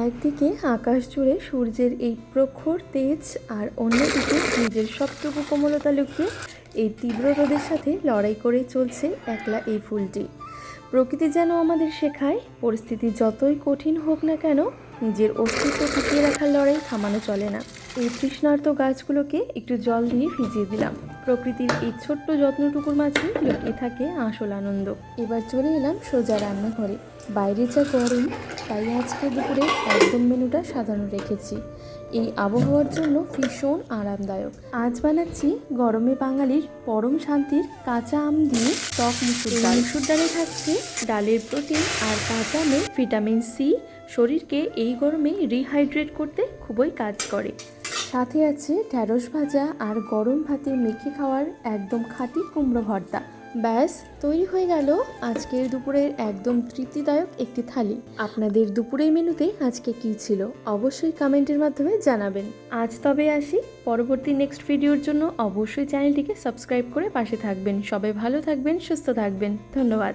একদিকে আকাশ জুড়ে সূর্যের এই প্রখর তেজ, আর অন্যদিকে নিজের সবটুকু কোমলতা লুকিয়ে এই তীব্র রোদের সাথে লড়াই করে চলছে একলা এই ফুলটি। প্রকৃতি যেন আমাদের শেখায়, পরিস্থিতি যতই কঠিন হোক না কেন, নিজের অস্তিত্ব টিকিয়ে রাখার লড়াই থামানো চলে না। এই তৃষ্ণার্ত গাছগুলোকে একটু জল দিয়ে ভিজিয়ে দিলাম। প্রকৃতির এই ছোট্ট যত্নটুকুর মাঝে লুকিয়ে থাকে আসল আনন্দ। এবার চলে এলাম সোজা রান্নাঘরে। বাইরে যা গরম, তাই আজকে দুপুরে একদম মেনুটা সাধারণ রেখেছি। এই আবহাওয়ার জন্য ভীষণ আরামদায়ক। আজ বানাচ্ছি গরমে বাঙালির পরম শান্তির কাঁচা আম দিয়ে টক মুসুর ডাল। মুসুর ডালে থাকছে ডালের প্রোটিন আর কাঁচা আমে ভিটামিন সি, শরীরকে এই গরমে রিহাইড্রেট করতে খুবই কাজ করে। সাথে আছে ঢ্যাঁড়স ভাজা আর গরম ভাতে মেখে খাওয়ার একদম খাঁটি কুমড়ো ভর্তা। ব্যাস তৈরি হয়ে গেল আজকের দুপুরের একদম তৃপ্তিদায়ক একটি থালি। আপনাদের দুপুরের মেনুতে আজকে কী ছিল অবশ্যই কমেন্টের মাধ্যমে জানাবেন। আজ তবে আসি, পরবর্তী নেক্সট ভিডিওর জন্য অবশ্যই চ্যানেলটিকে সাবস্ক্রাইব করে পাশে থাকবেন। সবাই ভালো থাকবেন, সুস্থ থাকবেন। ধন্যবাদ।